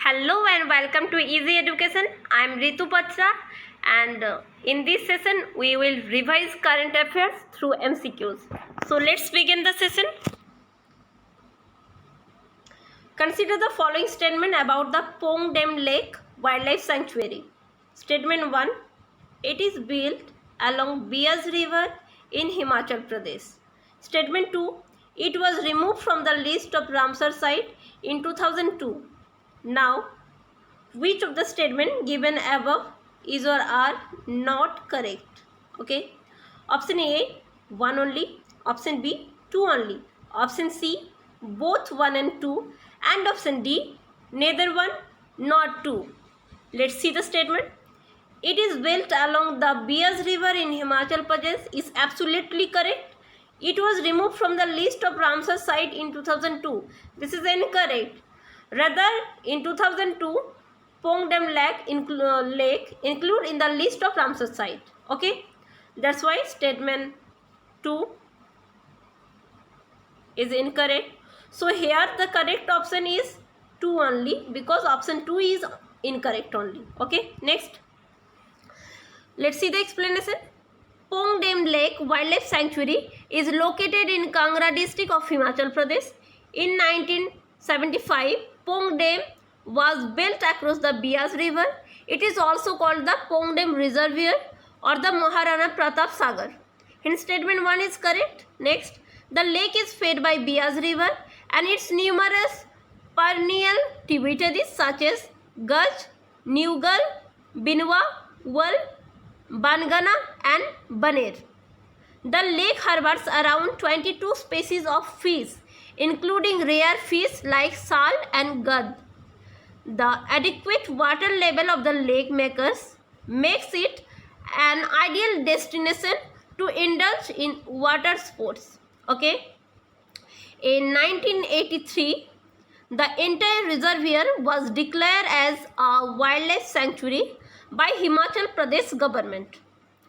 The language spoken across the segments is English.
Hello and welcome to Easy Education. I am Ritu Patra and in this session we will revise current affairs through MCQs. So let's begin the session. Consider the following statement about the Pong Dam Lake Wildlife Sanctuary. Statement 1. It is built along Beas River in Himachal Pradesh. Statement 2. It was removed from the list of Ramsar site in 2002. Now, which of the statement given above is or are not correct? Okay. Option A, 1 only. Option B, 2 only. Option C, both 1 and 2. And option D, neither 1 nor 2. Let's see the statement. It is built along the Beas River in Himachal Pradesh is absolutely correct. It was removed from the list of Ramsar site in 2002. This is incorrect. Rather, in 2002, Pong Dam Lake include in the list of Ramsar site. Okay, that's why statement 2 is incorrect. So here the correct option is 2 only, because option 2 is incorrect only. Okay, next. Let's see the explanation. Pong Dam Lake Wildlife Sanctuary is located in Kangra district of Himachal Pradesh. In 1975, Pong Dam was built across the Beas River. It is also called the Pong Dam Reservoir or the Maharana Pratap Sagar. Hence statement 1 is correct. Next, the lake is fed by Beas River and its numerous perennial tributaries such as Gaj, Neugal, Binwa, Wal, Bangana and Baner. The lake harbors around 22 species of fish, including rare fish like sal and gad. The adequate water level of the lake makes it an ideal destination to indulge in water sports. Okay. In 1983, the entire reservoir was declared as a wildlife sanctuary by Himachal Pradesh government.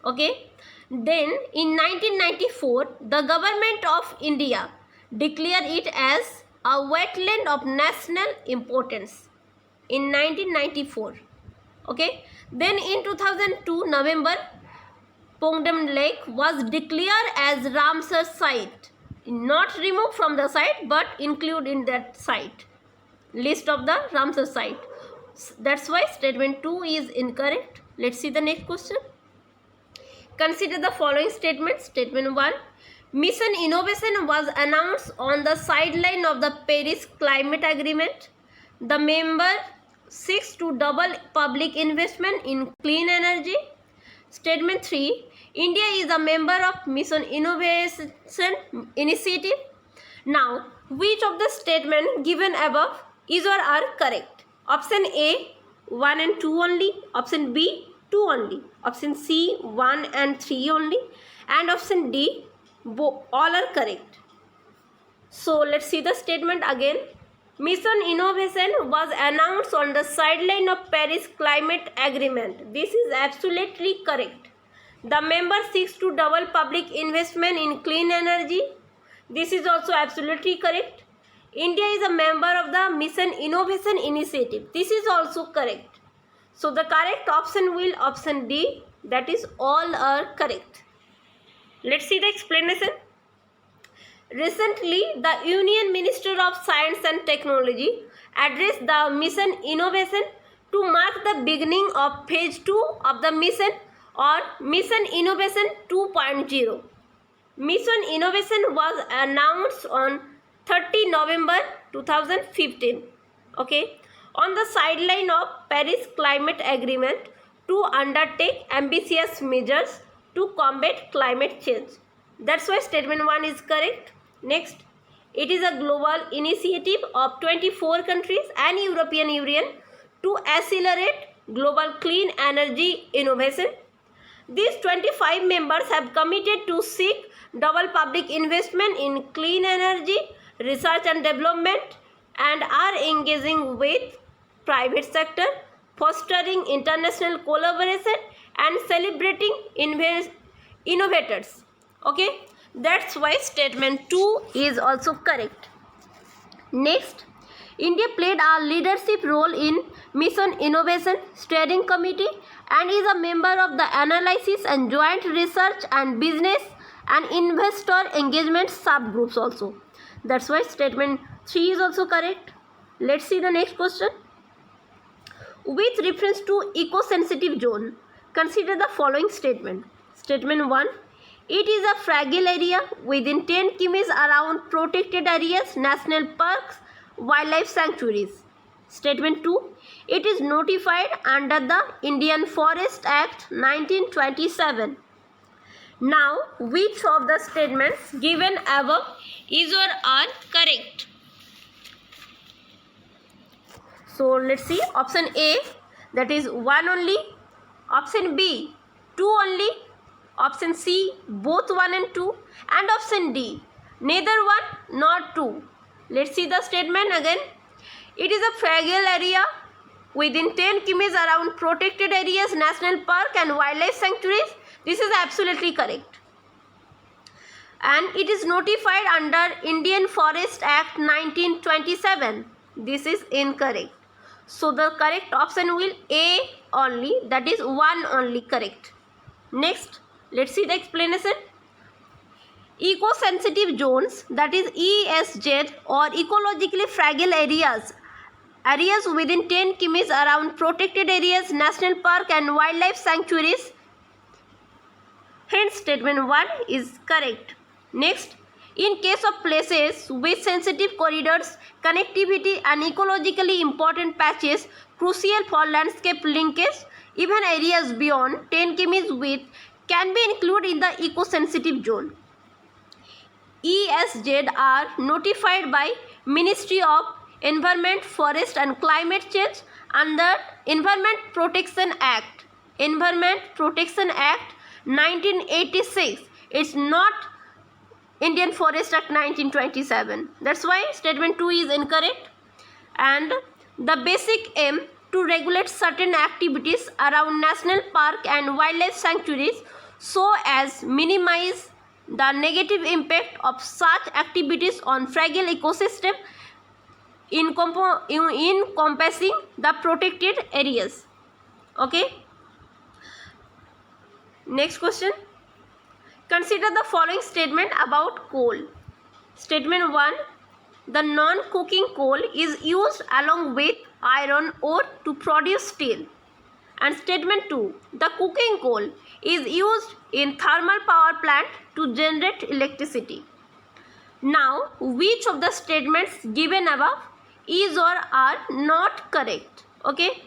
Okay. Then in 1994, the government of India declared it as a wetland of national importance. In 1994. Okay. Then in 2002 November, Pong Dam Lake was declared as Ramsar site. Not removed from the site but included in that site. List of the Ramsar site. That's why statement 2 is incorrect. Let's see the next question. Consider the following statement. Statement 1. Mission Innovation was announced on the sideline of the Paris Climate Agreement. The member seeks to double public investment in clean energy. Statement 3. India is a member of Mission Innovation Initiative. Now, which of the statement given above is or are correct? Option A, 1 and 2 only. Option B, 2 only. Option C, 1 and 3 only. And option D, all are correct. So let's see the statement again. Mission Innovation was announced on the sideline of Paris Climate Agreement. This is absolutely correct. The member seeks to double public investment in clean energy. This is also absolutely correct. India is a member of the Mission Innovation Initiative. This is also correct. So the correct option will option D, that is all are correct. Let's see the explanation. Recently, the Union Minister of Science and Technology addressed the Mission Innovation to mark the beginning of phase 2 of the mission or Mission Innovation 2.0. Mission Innovation was announced on 30 November 2015. Okay. On the sideline of Paris Climate Agreement to undertake ambitious measures to combat climate change. That's why statement 1 is correct. Next, it is a global initiative of 24 countries and European Union to accelerate global clean energy innovation. These 25 members have committed to seek double public investment in clean energy, research and development, and are engaging with private sector, fostering international collaboration and celebrating innovators. Okay, that's why statement 2 is also correct. Next, India played a leadership role in Mission Innovation Steering Committee and is a member of the Analysis and Joint Research and Business and Investor Engagement subgroups also. That's why statement 3 is also correct. Let's see the next question. With reference to eco-sensitive zone, consider the following statement. Statement 1. It is a fragile area within 10 km around protected areas, national parks, wildlife sanctuaries. Statement 2. It is notified under the Indian Forest Act 1927. Now, which of the statements given above is or are correct? So, let's see. Option A, that is 1 only. Option B, 2 only. Option C, both 1 and 2. And option D, neither 1 nor 2. Let's see the statement again. It is a fragile area within 10 km around protected areas, national park and wildlife sanctuaries. This is absolutely correct. And it is notified under Indian Forest Act 1927. This is incorrect. So the correct option will A only, that is 1 only correct. Next, let's see the explanation. Eco-sensitive zones, that is ESZ, or ecologically fragile areas within 10 km around protected areas, national park and wildlife sanctuaries. Hence statement 1 is correct. Next, in case of places with sensitive corridors, connectivity and ecologically important patches crucial for landscape linkage, even areas beyond 10 km width can be included in the eco-sensitive zone. ESZ are notified by Ministry of Environment, Forest and Climate Change under Environment Protection Act. Environment Protection Act 1986. It's not Indian Forest Act 1927. That's why statement 2 is incorrect. And the basic aim to regulate certain activities around national park and wildlife sanctuaries so as minimize the negative impact of such activities on fragile ecosystem encompassing the protected areas. Okay. Next question. Consider the following statement about coal. Statement 1. The non-coking coal is used along with iron ore to produce steel. And statement 2. The coking coal is used in thermal power plant to generate electricity. Now, which of the statements given above is or are not correct? Okay.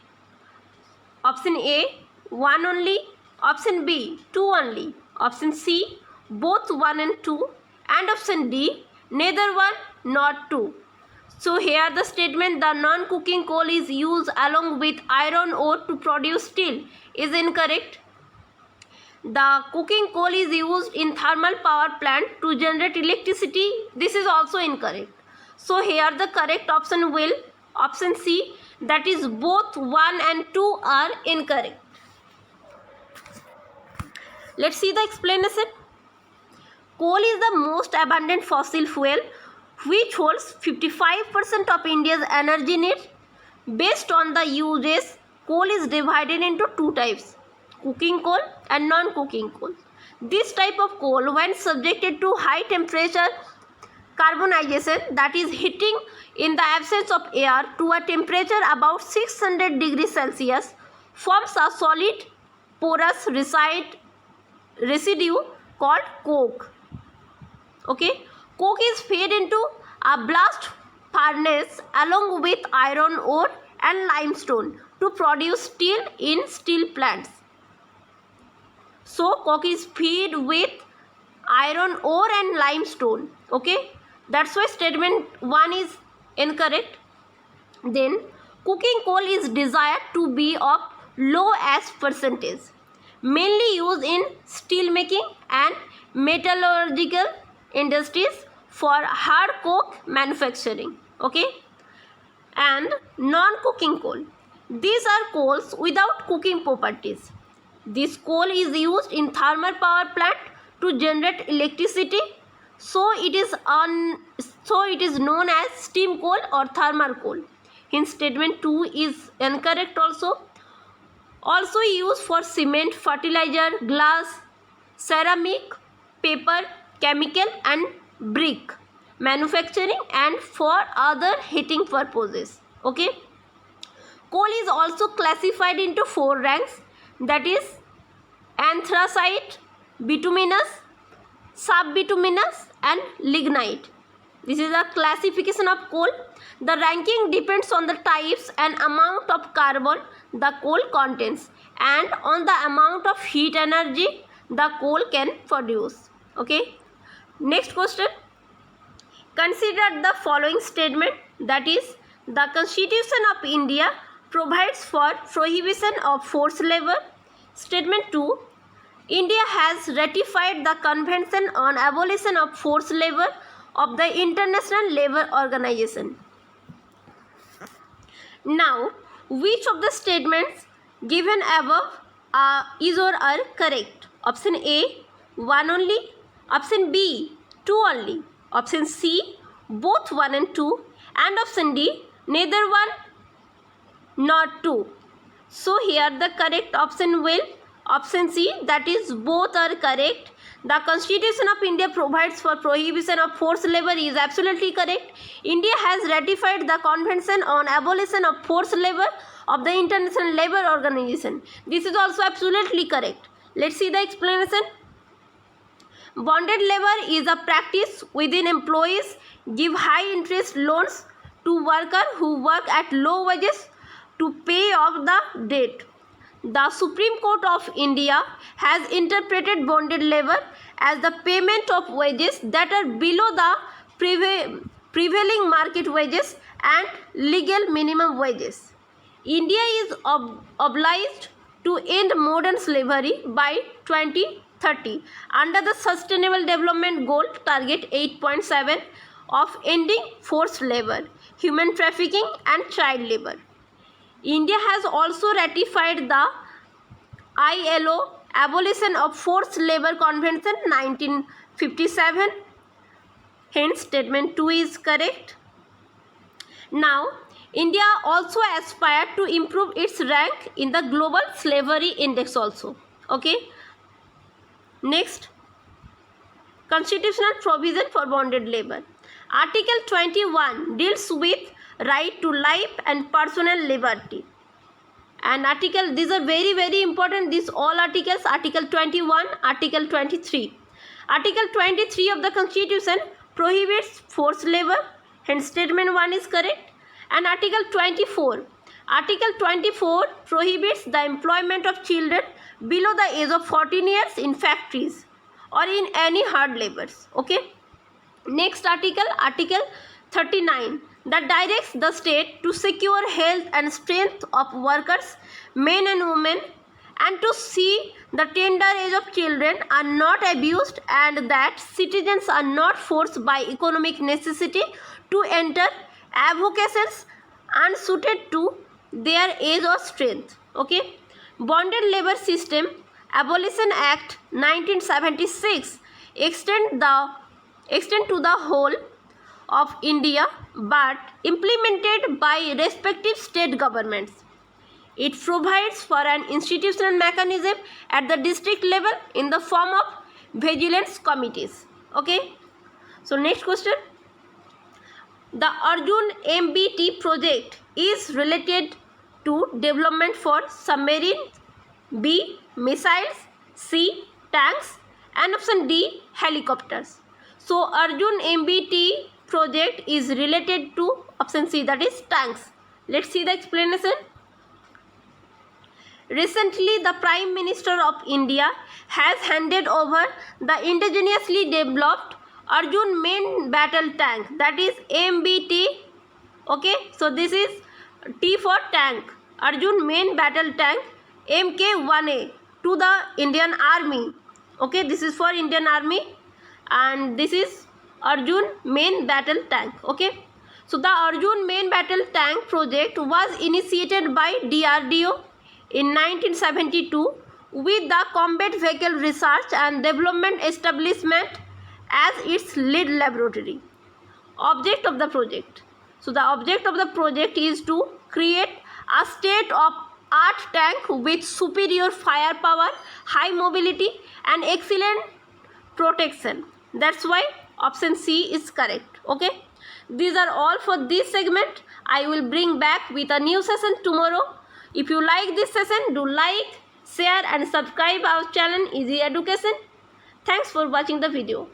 Option A, 1 only. Option B, 2 only. Option C, both 1 and 2. And option D, neither 1 nor 2. So here the statement the non-coking coal is used along with iron ore to produce steel is incorrect. The coking coal is used in thermal power plant to generate electricity. This is also incorrect. So here the correct option will option C, that is both 1 and 2 are incorrect. Let's see the explanation. Coal is the most abundant fossil fuel which holds 55% of India's energy needs. Based on the uses, coal is divided into 2 types, coking coal and non-coking coal. This type of coal, when subjected to high temperature carbonization, that is heating in the absence of air to a temperature about 600 degrees Celsius, forms a solid porous residue called coke. Okay, coke is fed into a blast furnace along with iron ore and limestone to produce steel in steel plants. So coke is fed with iron ore and limestone. Okay, that's why statement 1 is incorrect. Then coking coal is desired to be of low ash percentage, mainly used in steel making and metallurgical industries for hard coke manufacturing. Okay, and non-coking coal, these are coals without cooking properties. This coal is used in thermal power plant to generate electricity, so it is so it is known as steam coal or thermal coal. Hence statement 2 is incorrect also. Also used for cement, fertilizer, glass, ceramic, paper, chemical and brick manufacturing and for other heating purposes. Okay. Coal is also classified into 4 ranks, that is anthracite, bituminous, subbituminous and lignite. This is a classification of coal. The ranking depends on the types and amount of carbon the coal contains and on the amount of heat energy the coal can produce. Okay. Next question. Consider the following statement, that is, the Constitution of India provides for prohibition of forced labor. Statement 2. India has ratified the Convention on Abolition of Forced Labor of the International Labour Organization. Now, which of the statements given above is or are correct? Option A, 1 only. Option B, 2 only. Option C, both 1 and 2. And option D, neither 1 nor 2. So here the correct option will option C, that is both are correct. The Constitution of India provides for prohibition of forced labor is absolutely correct. India has ratified the Convention on Abolition of Forced Labor of the International Labour Organization. This is also absolutely correct. Let's see the explanation. Bonded labor is a practice within employees give high interest loans to workers who work at low wages to pay off the debt. The Supreme Court of India has interpreted bonded labor as the payment of wages that are below the prevailing market wages and legal minimum wages. India is obliged to end modern slavery by 2030 under the Sustainable Development Goal Target 8.7 of ending forced labor, human trafficking and child labor. India has also ratified the ILO Abolition of Forced Labor Convention 1957. Hence statement 2 is correct. Now, India also aspired to improve its rank in the Global Slavery Index also. Okay. Next, constitutional provision for bonded labor. Article 21 deals with right to life and personal liberty. And these are very important, these all articles, Article 21, Article 23. Article 23 of the Constitution prohibits forced labor, hence statement 1 is correct. And Article 24. Article 24 prohibits the employment of children below the age of 14 years in factories or in any hard labors. Okay. Next article, Article 39, that directs the state to secure health and strength of workers, men and women, and to see the tender age of children are not abused and that citizens are not forced by economic necessity to enter avocations unsuited to their age or strength. Okay. Bonded labor system Abolition Act 1976 extend to the whole of India but implemented by respective state governments. It provides for an institutional mechanism at the district level in the form of vigilance committees. Okay. So next question. The Arjun MBT project is related to development for submarine, B, missiles, C, tanks, and option D, helicopters. So Arjun MBT project is related to option C, that is tanks. Let's see the explanation. Recently, the Prime Minister of India has handed over the indigenously developed Arjun main battle tank, that is MBT. Okay, so this is T for tank, Arjun main battle tank MK1A to the Indian Army. Okay, this is for Indian Army and this is Arjun main battle tank. Okay, so the Arjun main battle tank project was initiated by DRDO in 1972 with the Combat Vehicle Research and Development Establishment as its lead laboratory. Object of the project. So the object of the project is to create a state-of-art tank with superior firepower, high mobility and excellent protection. That's why option C is correct. Okay, these are all for this segment. I will bring back with a new session tomorrow. If you like this session, do like, share and subscribe our channel Easy Education. Thanks for watching the video.